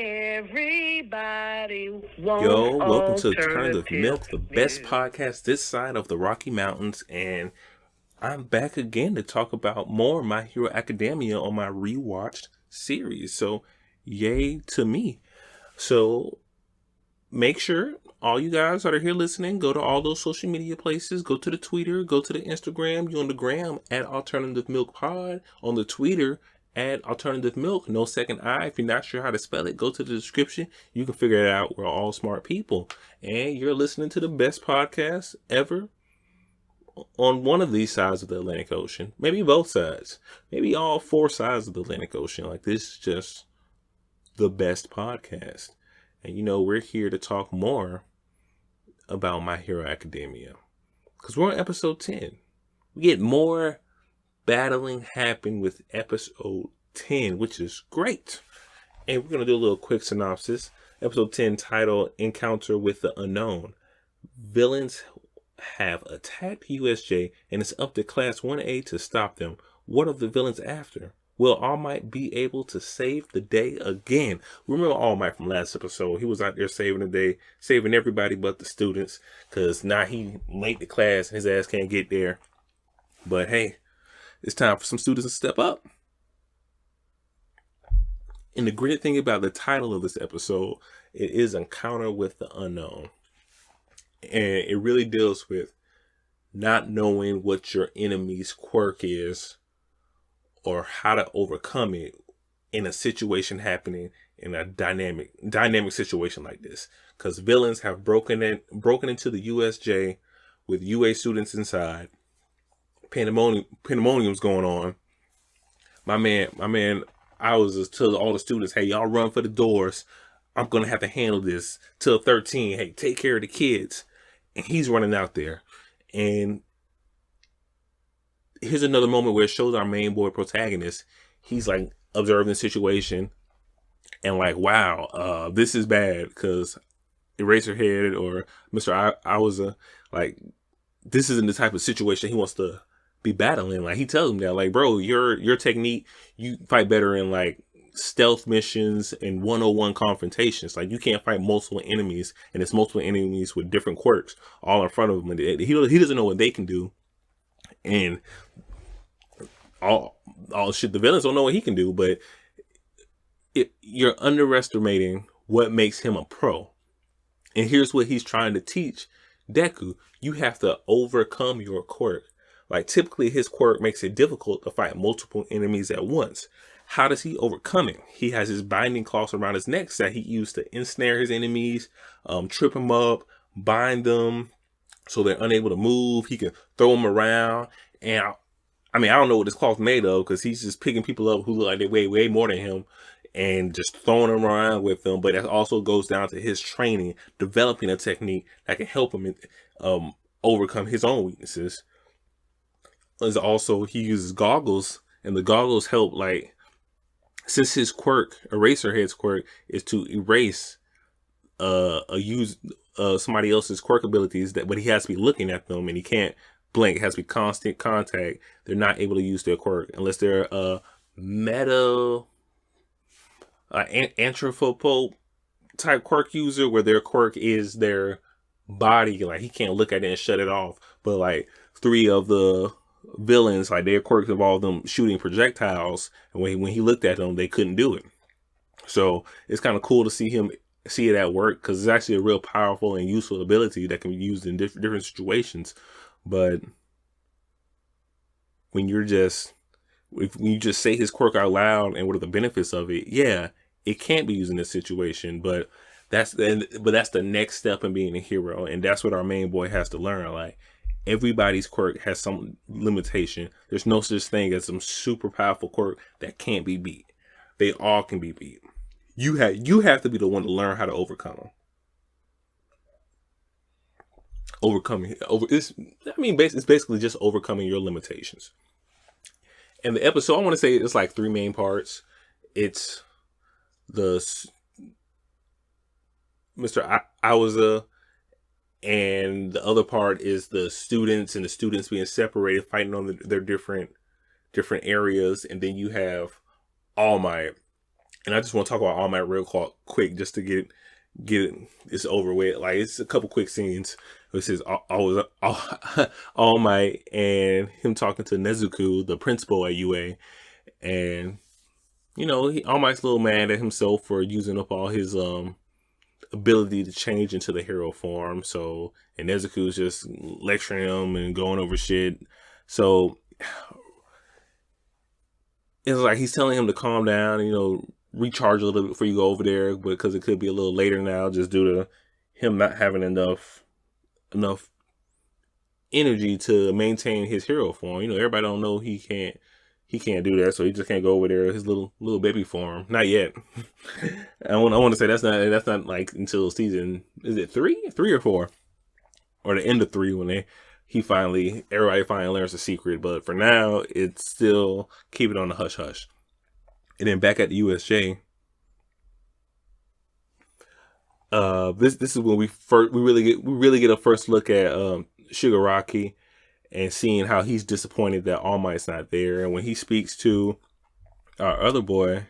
Everybody wants Yo, welcome to Alternative alternative Milk, the best milk. podcast this side of the Rocky Mountains, and I'm back again to talk about more My Hero Academia on my rewatched series. So, yay to me. So, make sure all you guys that are here listening, go to all those social media places, go to the Twitter, go to the Instagram, you on the gram at alternativemilkpod, on the Twitter at alternative milk, no second I. If you're not sure how to spell it, go to the description. You can figure it out. We're all smart people. And you're listening to the best podcast ever on one of these sides of the Atlantic Ocean. Maybe both sides. Maybe all four sides of the Atlantic Ocean. Like, this is just the best podcast. And we're here to talk more about My Hero Academia. Because we're on episode 10. We get more battling happen with episode 10, which is great. And we're going to do a little quick synopsis. Episode 10 titled Encounter with the Unknown. Villains have attacked USJ and it's up to Class 1A to stop them. What are the villains after? Will All Might be able to save the day again? Remember All Might from last episode? He was out there saving the day, saving everybody but the students, because now he late to class and his ass can't get there. But hey, it's time for some students to step up. And the great thing about the title of this episode, it is Encounter with the Unknown. And it really deals with not knowing what your enemy's quirk is or how to overcome it in a situation happening in a dynamic situation like this. Because villains have broken into the USJ with UA students inside. Pandemonium's going on. My man, I was just telling all the students, hey, y'all run for the doors. I'm going to have to handle this. Till 13, hey, take care of the kids. And he's running out there. And here's another moment where it shows our main boy protagonist. He's like observing the situation and like, wow, this is bad, because Eraserhead or Mr. I was like, this isn't the type of situation he wants to be battling. Like, he tells him that, like, bro, your technique, you fight better in like stealth missions and 101 confrontations. Like, you can't fight multiple enemies, and it's multiple enemies with different quirks all in front of him, and he doesn't know what they can do. And all shit, the villains don't know what he can do. But you're underestimating what makes him a pro. And here's what he's trying to teach Deku. You have to overcome your quirk. Like, typically his quirk makes it difficult to fight multiple enemies at once. How does he overcome it? He has his binding cloth around his neck that he used to ensnare his enemies, trip them up, bind them so they're unable to move. He can throw them around. And I don't know what this cloth's made of, because he's just picking people up who look like they weigh way more than him and just throwing them around with them. But that also goes down to his training, developing a technique that can help him overcome his own weaknesses. Is also, he uses goggles, and the goggles help, like, since his quirk, Eraserhead's quirk, is to erase somebody else's quirk abilities, but he has to be looking at them, and he can't blink. It has to be constant contact. They're not able to use their quirk unless they're a anthropopo type quirk user, where their quirk is their body. Like, he can't look at it and shut it off. But like, 3 of the villains, like, their quirks involved them shooting projectiles, and when he looked at them, they couldn't do it. So it's kind of cool to see it at work, because it's actually a real powerful and useful ability that can be used in different situations. But when you just say his quirk out loud and what are the benefits of it, yeah, it can't be used in this situation. But that's the next step in being a hero, and that's what our main boy has to learn. Like, everybody's quirk has some limitation. There's no such thing as some super powerful quirk that can't be beat. They all can be beat. You have to be the one to learn how to overcome them. It's basically just overcoming your limitations. And the episode, I want to say, it's like 3 main parts. It's the Mr. Iwaza, and the other part is the students being separated, fighting on their different areas. And then you have All Might, And I just want to talk about All Might real quick, just to get this over with. Like, it's a couple quick scenes. It says All Might and him talking to Nezuko, the principal at UA, and All Might's a little mad at himself for using up all his ability to change into the hero form. So, and Nezuko's just lecturing him and going over shit. So it's like he's telling him to calm down, recharge a little bit before you go over there, because it could be a little later now, just due to him not having enough energy to maintain his hero form. Everybody don't know he can't do that, so he just can't go over there his little baby form. Not yet. I want to say that's not like until season, is it 3 or 4, or the end of 3 when everybody finally learns the secret. But for now, it's still keep it on the hush hush. And then back at the USJ, this is when we really get a first look at Shigaraki, and seeing how he's disappointed that All Might's not there. And when he speaks to our other boy,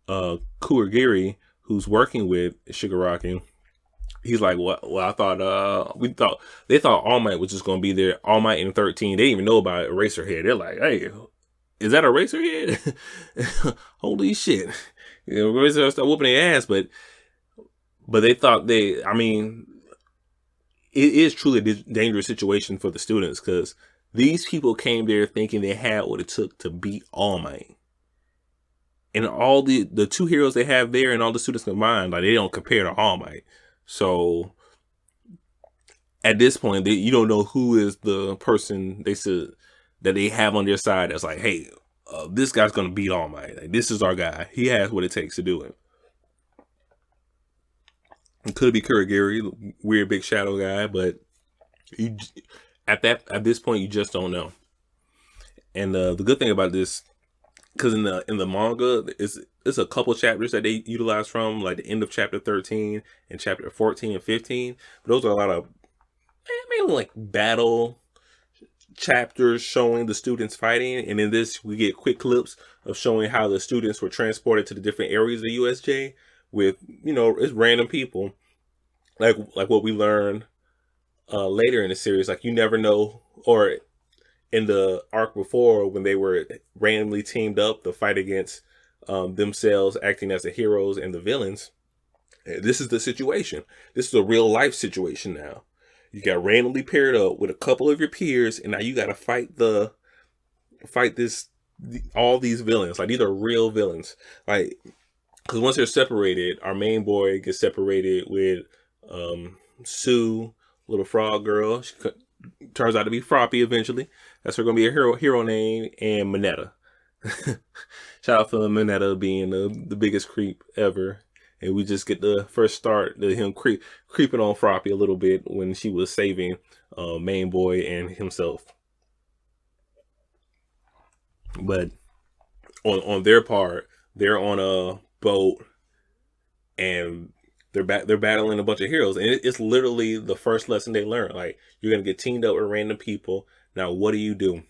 Kurogiri, who's working with Shigaraki, he's like, well, I thought they thought All Might was just gonna be there. All Might in 13, they didn't even know about Eraserhead. They're like, hey, is that Eraserhead? Holy shit! Eraserhead started whooping their ass, but they thought it is truly a dangerous situation for the students, because these people came there thinking they had what it took to beat All Might. And all the two heroes they have there and all the students combined, like, they don't compare to All Might. So at this point, you don't know who is the person that they have on their side that's like, hey, this guy's going to beat All Might. Like, this is our guy. He has what it takes to do it. It could be Kurogiri, weird big shadow guy, but at this point you just don't know. And the good thing about this, because in the manga, it's a couple chapters that they utilize from, like the end of chapter 13 and chapter 14 and 15. But those are a lot of mainly like battle chapters showing the students fighting. And in this, we get quick clips of showing how the students were transported to the different areas of the USJ with, it's random people, like what we learn later in the series. Like, you never know, or in the arc before, when they were randomly teamed up to fight against themselves, acting as the heroes and the villains. This is the situation. This is a real life situation now. You got randomly paired up with a couple of your peers, and now you got to fight all these villains. Like, these are real villains. Like, because once they're separated, our main boy gets separated with Sue, little frog girl. She turns out to be Froppy eventually. That's her going to be a hero name, and Mineta. Shout out to Mineta being the biggest creep ever. And we just get the first start to him creeping on Froppy a little bit when she was saving main boy and himself. But on their part, they're on a boat and they're battling a bunch of heroes, and it's literally the first lesson they learn. Like, you're gonna get teamed up with random people. Now, what do you do?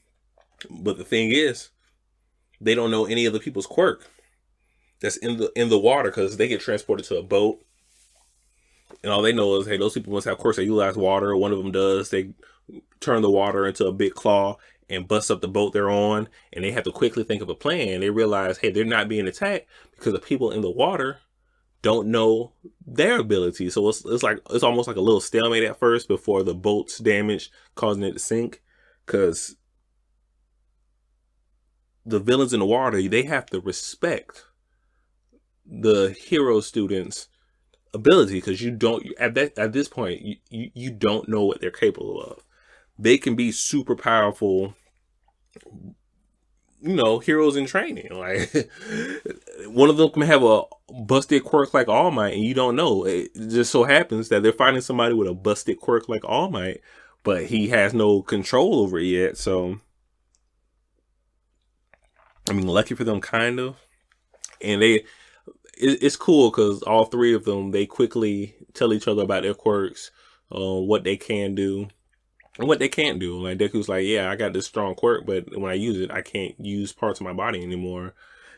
But the thing is, they don't know any of the people's quirk that's in the water, because they get transported to a boat, and all they know is, hey, those people must have quirks that utilize water. One of them does. They turn the water into a big claw and bust up the boat they're on, and they have to quickly think of a plan. They realize, hey, they're not being attacked because the people in the water don't know their ability. So it's almost like a little stalemate at first before the boat's damage causing it to sink, because the villains in the water, they have to respect the hero students' ability, because you don't at this point you don't know what they're capable of. They can be super powerful, heroes in training. Like, one of them can have a busted quirk like All Might, and you don't know. It just so happens that they're fighting somebody with a busted quirk like All Might, but he has no control over it yet. So, lucky for them, kind of. And it's cool because all three of them, they quickly tell each other about their quirks, what they can do and what they can't do. Like, Deku's like, yeah, I got this strong quirk, but when I use it, I can't use parts of my body anymore.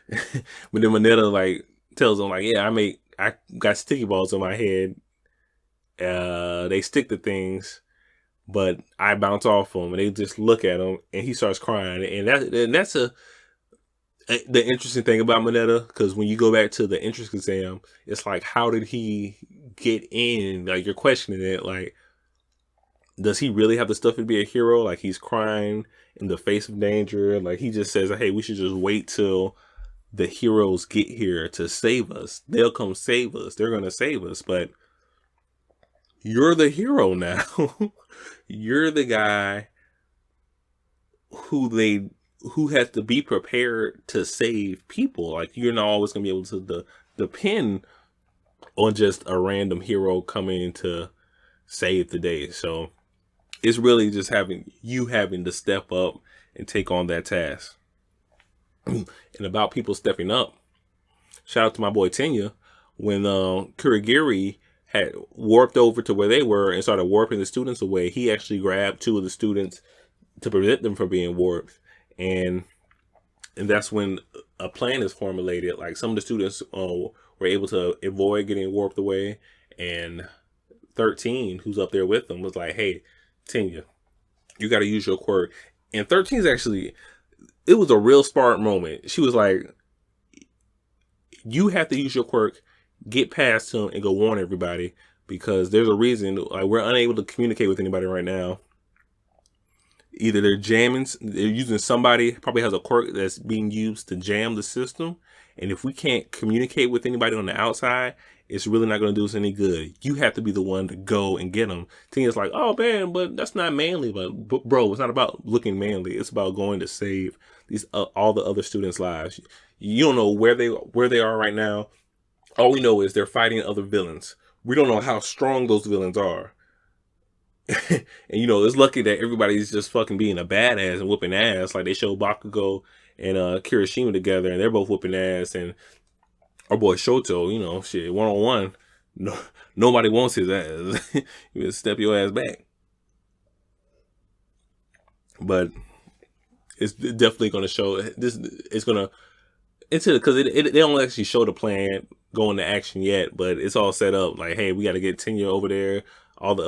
But then Mineta like tells him like, yeah, I got sticky balls on my head. They stick to things, but I bounce off them, and they just look at him, and he starts crying, and that's the interesting thing about Mineta, because when you go back to the entrance exam, it's like, how did he get in? Like, you're questioning it, like, does he really have the stuff to be a hero? Like, he's crying in the face of danger. Like, he just says, hey, we should just wait till the heroes get here to save us. They'll come save us. They're going to save us. But you're the hero now. You're the guy who has to be prepared to save people. Like, you're not always going to be able to depend on just a random hero coming to save the day. So it's really just having to step up and take on that task. And about people stepping up, shout out to my boy Tenya. When Kurigiri had warped over to where they were and started warping the students away, he actually grabbed 2 of the students to prevent them from being warped. And that's when a plan is formulated. Like, some of the students were able to avoid getting warped away, and 13, who's up there with them, was like, hey, Tenya, you got to use your quirk. And 13's actually, it was a real smart moment. She was like, you have to use your quirk, get past him, and go warn everybody, because there's a reason. Like, we're unable to communicate with anybody right now. Either they're using somebody, probably has a quirk that's being used to jam the system. And if we can't communicate with anybody on the outside, it's really not going to do us any good. You have to be the one to go and get them. Tina's like, oh man, but that's not manly. But bro, it's not about looking manly. It's about going to save these all the other students' lives. You don't know where they are right now. All we know is they're fighting other villains. We don't know how strong those villains are. And it's lucky that everybody's just fucking being a badass and whooping ass. Like, they show Bakugo and Kirishima together, and they're both whooping ass. And our boy Shoto, shit, 1-on-1, nobody wants his ass. You just step your ass back. But it's definitely going to show this. It's going to because they don't actually show the plan going to action yet, but it's all set up. Like, hey, we got to get Tenya over there. All the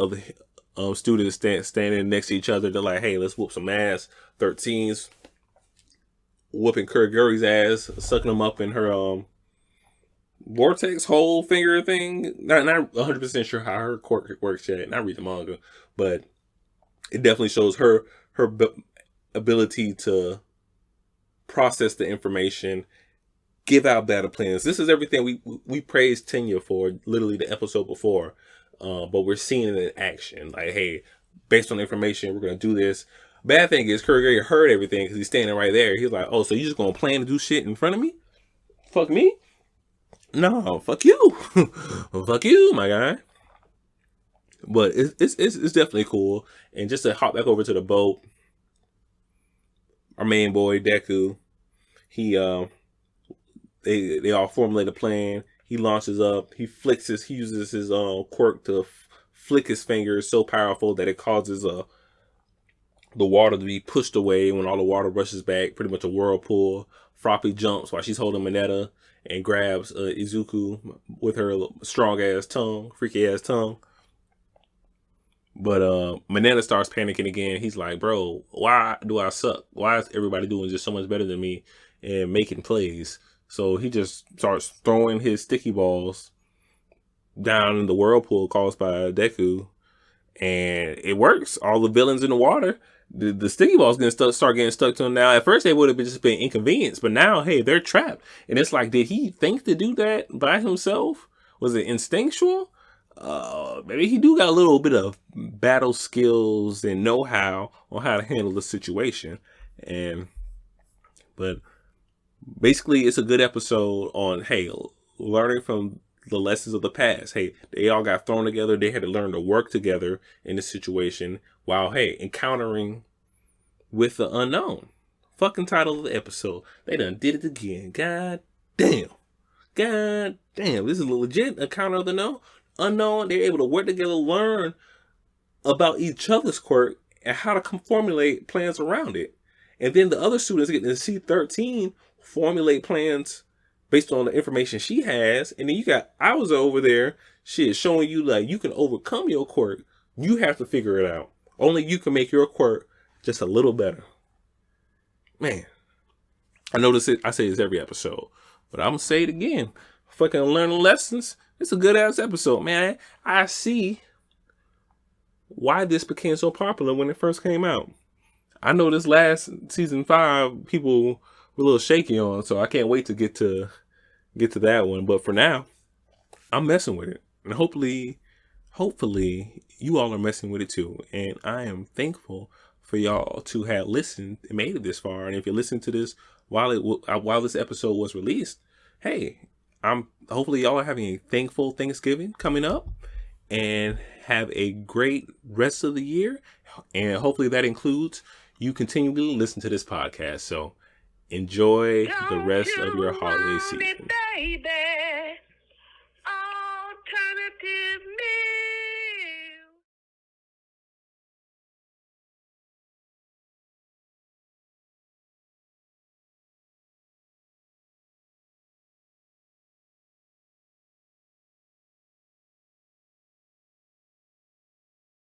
other students standing next to each other. They're like, hey, let's whoop some ass. 13's whooping Kurigiri's ass, sucking him up in her vortex hole finger thing. Not 100% sure how her quirk works yet. And I read the manga, but it definitely shows her ability to process the information, give out battle plans. This is everything we praised Tenya for literally the episode before. But we're seeing it in action. Like, hey, based on the information, we're going to do this. Bad thing is, Kurigiri heard everything because he's standing right there. He's like, oh, so you just going to plan to do shit in front of me? Fuck me? No, fuck you. Fuck you, my guy. But it's definitely cool. And just to hop back over to the boat, our main boy, Deku, he they all formulate a plan. He launches up. He uses his quirk to flick his fingers so powerful that it causes the water to be pushed away. When all the water rushes back, pretty much a whirlpool. Froppy jumps while she's holding Mineta and grabs Izuku with her strong ass tongue, freaky ass tongue. But Mineta starts panicking again. He's like, bro, why do I suck? Why is everybody doing just so much better than me and making plays? So he just starts throwing his sticky balls down in the whirlpool caused by Deku. And it works. All the villains in the water, the sticky balls start getting stuck to them now. At first, they would have just been inconvenienced. But now, hey, they're trapped. And it's like, did he think to do that by himself? Was it instinctual? Maybe he do got a little bit of battle skills and know-how on how to handle the situation. But basically, it's a good episode on, hey, learning from the lessons of the past. Hey, they all got thrown together. They had to learn to work together in this situation while, hey, encountering with the unknown. Fucking title of the episode. They done did it again. God damn. This is a legit encounter of the unknown. They're able to work together, learn about each other's quirk and how to formulate plans around it. And then the other students getting to see 13 formulate plans based on the information she has, and then I was over there, shit, showing you like you can overcome your quirk. You have to figure it out. Only you can make your quirk just a little better. Man, I notice it. I say this every episode, but I'm gonna say it again. Fucking learning lessons. It's a good ass episode, man. I see why this became so popular when it first came out. I know this last season 5 people were a little shaky on, so I can't wait to get to that one. But for now, I'm messing with it, and hopefully you all are messing with it too. And I am thankful for y'all to have listened and made it this far. And if you listened to this while this episode was released, hey, hopefully y'all are having a thankful Thanksgiving coming up, and have a great rest of the year. And hopefully that includes you continually listen to this podcast. So enjoy the rest of your holiday season. Baby.